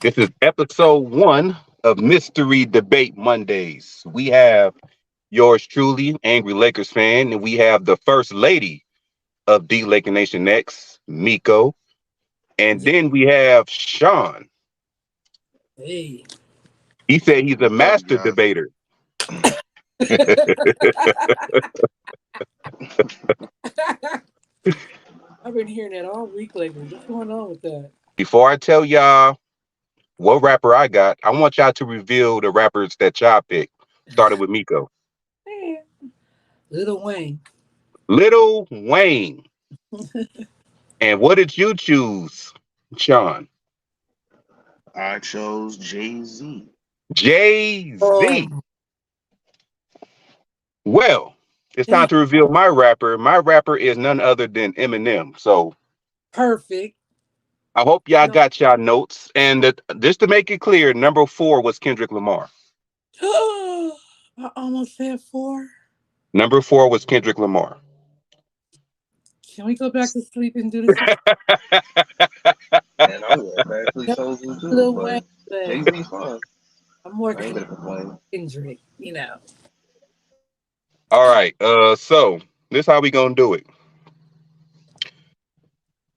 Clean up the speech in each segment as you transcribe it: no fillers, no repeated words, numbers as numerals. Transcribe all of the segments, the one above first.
This is episode one of Mystery Debate Mondays. We have yours truly, Angry Lakers fan, and we have the first lady of D-Lakernation next, Miko. And Yeah. then we have Sean. Hey. He said he's a What's up, master y'all? debater. I've been hearing that all week lately. What's going on with that? Before I tell y'all what rapper I got, I want y'all to reveal the rappers that y'all picked. Started with Miko. Hey. Lil Wayne. Lil Wayne. And what did you choose, Sean? I chose Jay Z. Jay Oh, Z. Well, it's time damn. to reveal my rapper. My rapper is none other than Eminem. So Perfect. I hope y'all No. got y'all notes. And just to make it clear, number four was Kendrick Lamar. I almost said four. Number four was Kendrick Lamar. Can we go back to sleep and do this again? And I would have actually No, chosen too, Lil Wayne, but but Jay Z's fine. I'm more I ain't gonna complain. Kendrick, you know. All right. So this how we gonna do it.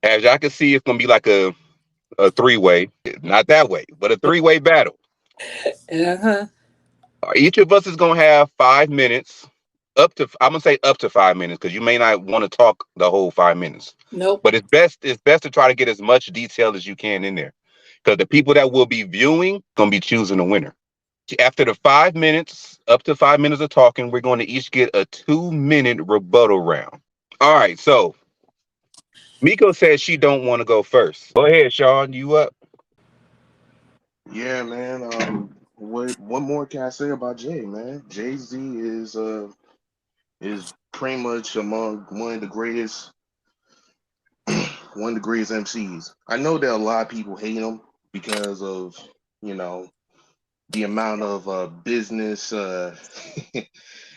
As y'all can see, it's gonna be like a three-way. Not that way, but a three-way battle. Uh-huh. Each of us is gonna have 5 minutes. I'm gonna say up to 5 minutes because you may not want to talk the whole 5 minutes. Nope. But it's best to try to get as much detail as you can in there. Because the people that will be viewing gonna be choosing a winner. After the 5 minutes, up to 5 minutes of talking, we're going to each get a 2 minute rebuttal round. All right, so Miko says she don't want to go first. Go ahead, Sean. You up? Yeah, man. What more can I say about Jay, man? Jay Z is pretty much among one of the greatest MCs. I know that a lot of people hate him because of you know the amount of business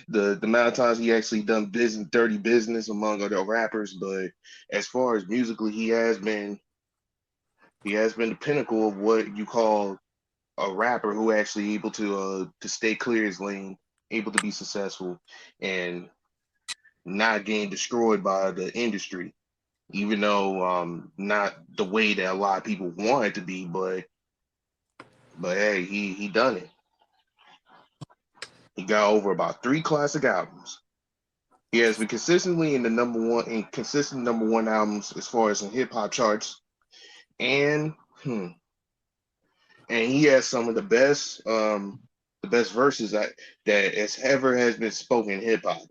the amount of times he actually done business dirty business among other rappers, but as far as musically he has been the pinnacle of what you call a rapper who actually able to stay clear his lane, able to be successful and not getting destroyed by the industry, even though not the way that a lot of people want it to be, but hey, he done it. He got over about three classic albums. He has been consistently in consistent number one albums as far as in hip hop charts, and and he has some of the best verses that has ever has been spoken in hip hop.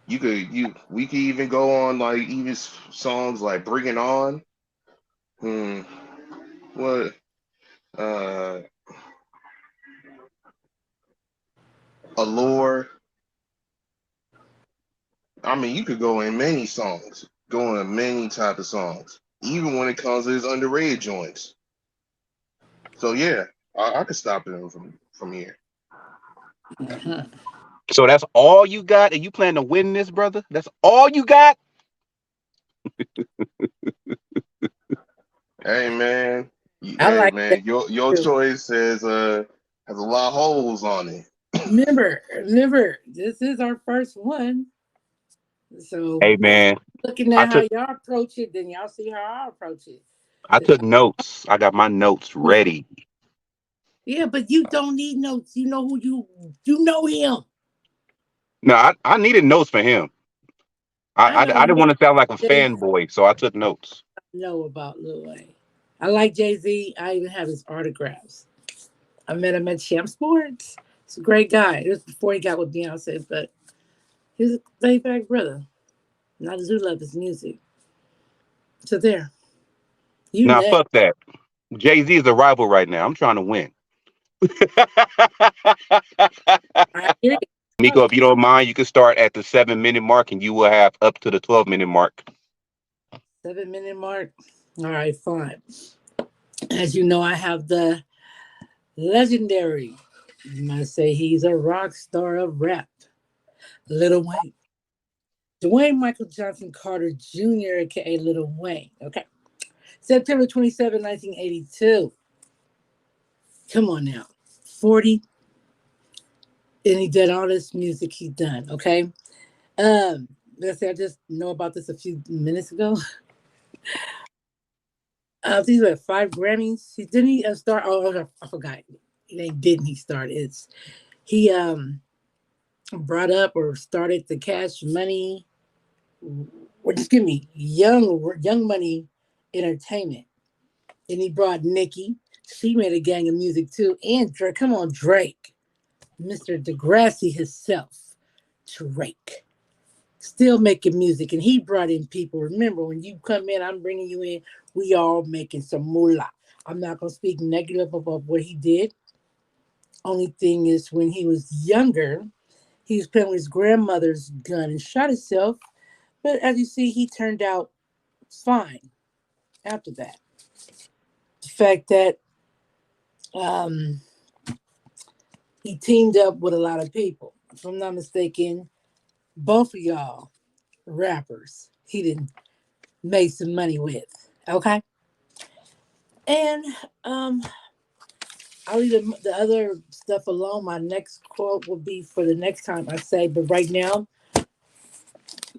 We could even go on like even songs like "Bring It On," hmm, what uh, "Allure." I mean, you could go in many songs, go in many type of songs, even when it comes to his underrated joints. So yeah, I could stop him from here. Uh-huh. So that's all you got, and you plan to win this, brother? That's all you got? Hey man, I hey like that man, your too. choice has a lot of holes on it. Remember, this is our first one. So Hey man, looking I at how took y'all approach it, then y'all see how I approach it. I took notes. I got my notes ready. Yeah, but you don't need notes. You know who you know him. No, I needed notes for him. I know I you didn't want to sound like a Jay fanboy, so I took notes. know about Lil Wayne. I like Jay-Z. I even have his autographs. I met him at Champ Sports. He's a great guy. It was before he got with Beyonce, but he's a laid back brother. And I do love his music. So there. You Now next. fuck that. Jay Z is a rival right now. I'm trying to win. I hear you. Miko, Oh, if you don't mind, you can start at the 7 minute mark and you will have up to the 12 minute mark. 7 minute mark. All right, fine. As you know, I have the legendary. You might say he's a rock star of rap. Little Wayne. Dwayne Michael Johnson Carter Jr., aka Little Wayne. Okay. September 27, 1982. Come on now. 40, and he did all this music he done, okay? Let's say I just know about this a few minutes ago. These were 5 Grammys. He didn't he start. I forgot. It ain't didn't he start? It's he brought up or started the Cash Money, or just give me Young Money Entertainment, and he brought Nicki. She made a gang of music too, and Drake. Come on, Drake, Mr. Degrassi himself, Drake. Still making music, and he brought in people. Remember, when you come in, I'm bringing you in. We all making some moolah. I'm not gonna speak negative about what he did. Only thing is, when he was younger, he was playing with his grandmother's gun and shot himself. But as you see, he turned out fine after that. The fact that um, he teamed up with a lot of people. If I'm not mistaken, both of y'all rappers. He didn't make some money with. Okay. And um, I'll leave the other stuff alone. My next quote will be for the next time I say, but right now,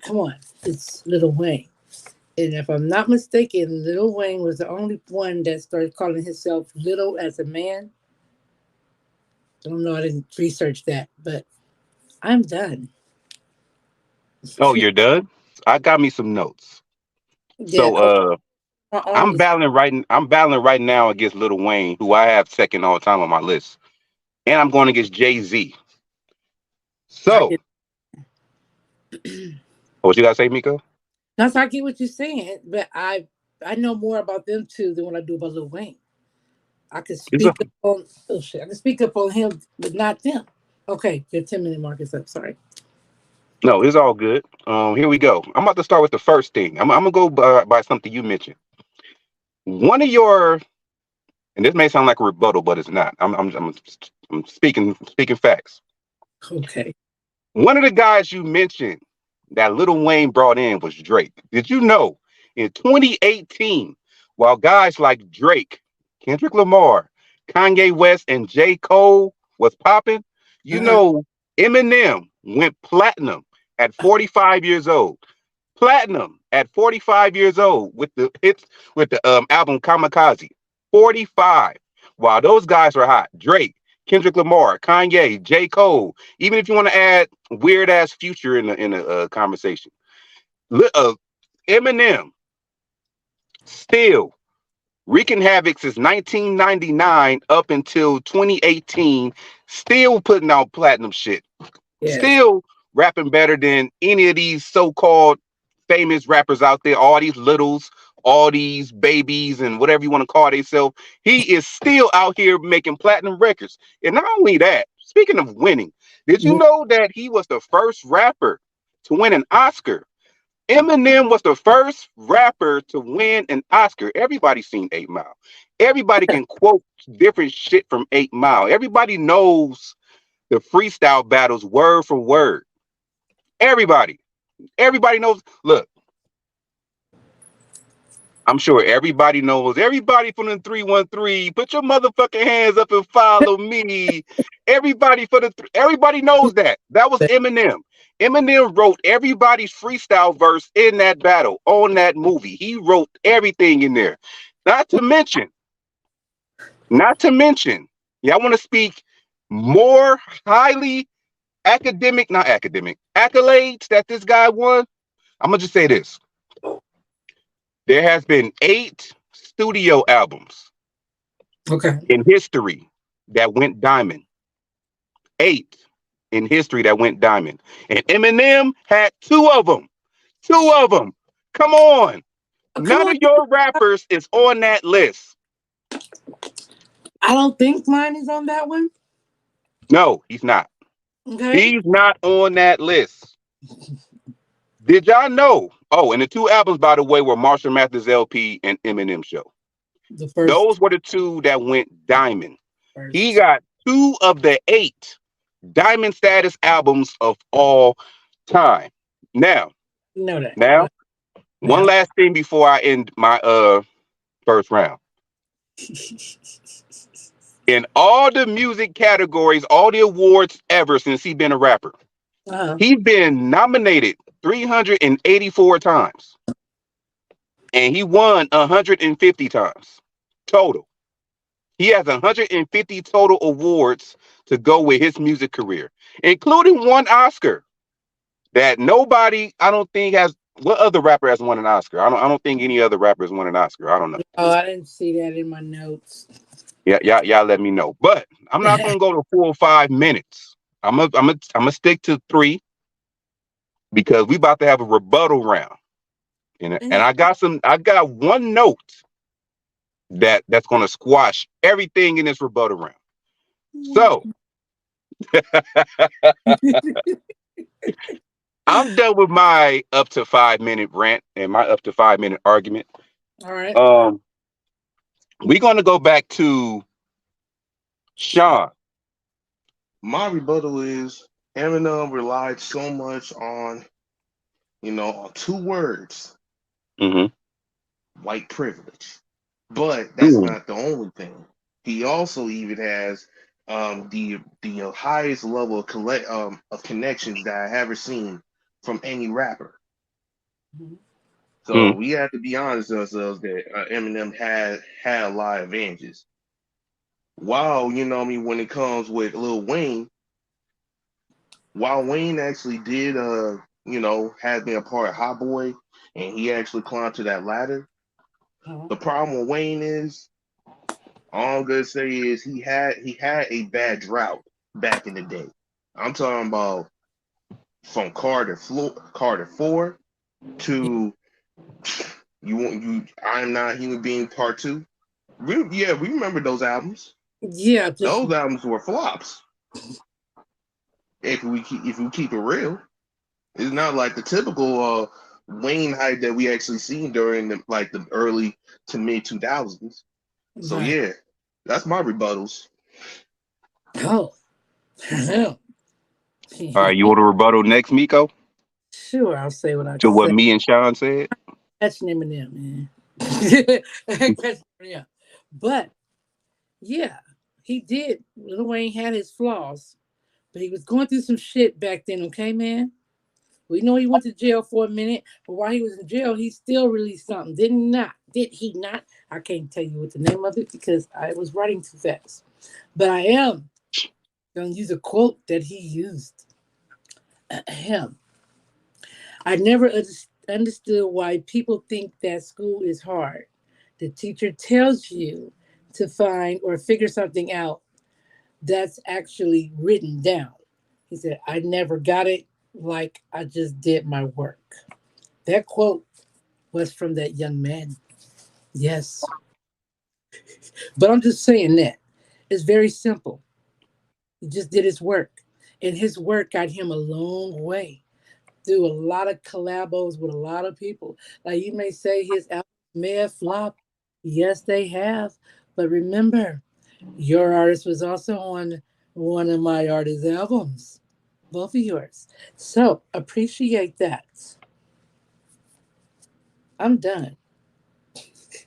come on, it's Lil Wayne. And if I'm not mistaken, Lil Wayne was the only one that started calling himself Little as a man. I don't know, I didn't research that, but I'm done. Oh, you're done? I got me some notes. Yeah, So oh, my arm is I'm battling right now against Lil Wayne, who I have second all time on my list. And I'm going against Jay-Z. I So get what you gotta say, Miko? that's I get what you're saying, but I know more about them too than what I do about Lil Wayne. I can It's a, speak up on oh shit, I can speak up on him, but not them. Okay, your 10 minute mark is up. Sorry. no, it's all good. Here we go. I'm about to start with the first thing. I'm gonna go by something you mentioned. One of your, and this may sound like a rebuttal, but it's not. I'm speaking facts. Okay. One of the guys you mentioned that Lil Wayne brought in was Drake. Did you know in 2018, while guys like Drake, Kendrick Lamar, Kanye West, and J. Cole was popping, you Uh-huh. know Eminem went platinum at 45 years old. Platinum at 45 years old with the hits with the album Kamikaze. 45. While those guys were hot. Drake, Kendrick Lamar, Kanye, J. Cole. Even if you want to add weird ass Future in the conversation. Uh, Eminem still wreaking havoc since 1999 up until 2018, still putting out platinum shit, Yes. still rapping better than any of these so-called famous rappers out there, all these littles, all these babies, and whatever you want to call themselves. He is still out here making platinum records. And not only that, speaking of winning, did you know that he was the first rapper to win an Oscar? Eminem was the first rapper to win an Oscar. Everybody's seen 8 Mile. Everybody can quote different shit from 8 Mile. Everybody knows the freestyle battles word for word. Everybody. Everybody knows. Look, I'm sure everybody knows. Everybody from the 313, put your motherfucking hands up and follow me. Everybody everybody knows that. That was Eminem. Eminem wrote everybody's freestyle verse in that battle on that movie. He wrote everything in there. Not to mention, not to mention, yeah, I want to speak more highly academic, not academic, accolades that this guy won. I'm gonna just say this. There has been 8 studio albums Okay. in history that went diamond. 8 in history that went diamond. And Eminem had 2 of them. 2 of them. Come on. Oh, come None on. of your rappers is on that list. I don't think mine is on that one. No, he's not. Okay. He's not on that list. Did y'all know? Oh, and the 2 albums, by the way, were Marshall Mathers LP and Eminem Show. The first. Those were the 2 that went diamond. He First. got 2 of the 8 diamond status albums of all time. Now, You know that. now, one Now. last thing before I end my first round. In all the music categories, all the awards ever since he's been a rapper, Uh-huh. he's been nominated 384 times and he won 150 times total. He has 150 total awards to go with his music career, including one Oscar that nobody, I don't think has. What other rapper has won an Oscar? I don't think any other rapper has won an Oscar. I don't know. Oh, I didn't see that in my notes. Yeah, y'all let me know. But I'm not gonna go to 4 or 5 minutes. I'm gonna stick to 3 because we about to have a rebuttal round. And I got one note that's gonna squash everything in this rebuttal round. So I'm done with my up to 5 minute rant and my up to 5 minute argument. All right. Um, we're gonna go back to Sean. My rebuttal is Eminem relied so much on, on two words, Mm-hmm. white privilege. But that's Mm, not the only thing. He also even has the highest level of of connections that I have ever seen from any rapper. Mhm. So mm, we have to be honest with ourselves that Eminem had a lot of advantages. While what I mean, when it comes with Lil Wayne, while Wayne actually did had been a part of Hot Boy, and he actually climbed to that ladder. Uh-huh. The problem with Wayne is all I'm gonna say is he had a bad drought back in the day. I'm talking about from Carter 4 to I'm Not Human Being Part 2. We remember those albums. Yeah, just Those albums were flops. If we keep it real, it's not like the typical Wayne hype that we actually seen during the early to mid 2000s. So right. yeah, that's my rebuttals. Oh, all right, you want a rebuttal next, Miko? sure. I'll say what I To what say. me and Sean said? That's Eminem, man. That's Eminem. But yeah, he did. Lil Wayne had his flaws, but he was going through some shit back then. Okay, man. We know he went to jail for a minute, but while he was in jail, he still released something. Did he not? Did he not? I can't tell you what the name of it because I was writing too fast. But I am going to use a quote that he used. Him. I never understood why people think that school is hard. The teacher tells you to find or figure something out that's actually written down. He said, I never got it like I just did my work. That quote was from that young man. Yes. But I'm just saying that. It's very simple. He just did his work. And his work got him a long way through a lot of collabos with a lot of people. Like you may say his albums may have flopped. Yes, they have. But remember, your artist was also on one of my artist albums. Both of yours. So appreciate that. I'm done.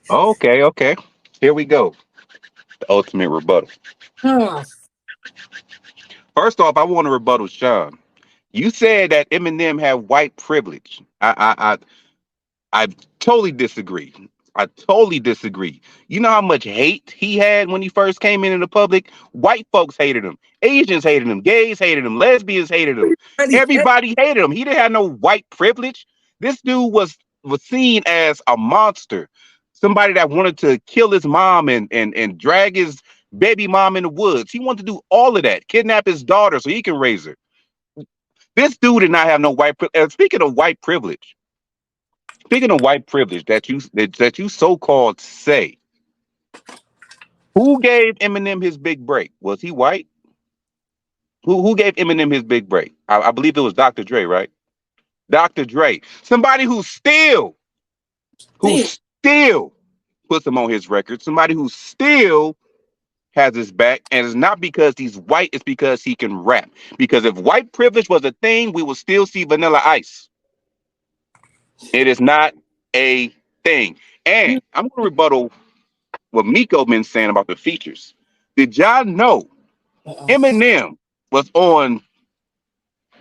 Okay, okay. Here we go. The ultimate rebuttal. Oh, First off, I want to rebuttal Sean. You said that Eminem had white privilege. I totally disagree. I totally disagree. You know how much hate he had when he first came into the public? White folks hated him. Asians hated him. Gays hated him. Lesbians hated him. everybody had Everybody hated him. He didn't have no white privilege. This dude was seen as a monster. Somebody that wanted to kill his mom and drag his baby mom in the woods. He wanted to do all of that. Kidnap his daughter so he can raise her. This dude did not have no white privilege. Speaking of white privilege, that you so called say, who gave Eminem his big break? Was he white? Who gave Eminem his big break? I believe it was Dr. Dre, right? Dr. Dre, somebody who still. still puts him on his record, somebody who still has his back, and it's not because he's white, it's because he can rap. Because if white privilege was a thing, we would still see Vanilla Ice. It is not a thing. And I'm going to rebuttal. what Miko been saying about the features. Did y'all know Uh-oh. Eminem was on?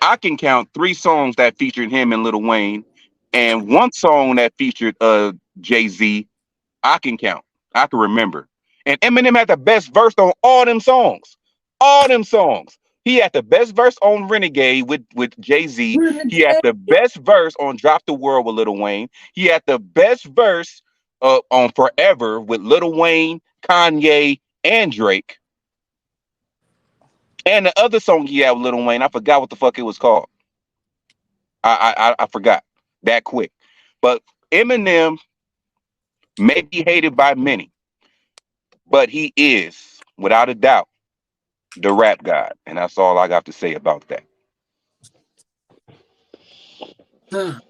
I can count 3 songs that featured him and Lil Wayne, and 1 song that featured Jay-Z. I can count. I can remember. And Eminem had the best verse on all them songs. All them songs. He had the best verse on Renegade with Jay-Z. He had Renegade. the best verse on Drop the World with Lil Wayne. He had the best verse on Forever with Lil Wayne, Kanye, and Drake. And the other song he had with Lil Wayne, I forgot what the fuck it was called. I forgot that quick. But Eminem may be hated by many, but he is, without a doubt, the rap god. And that's all I got to say about that. Huh.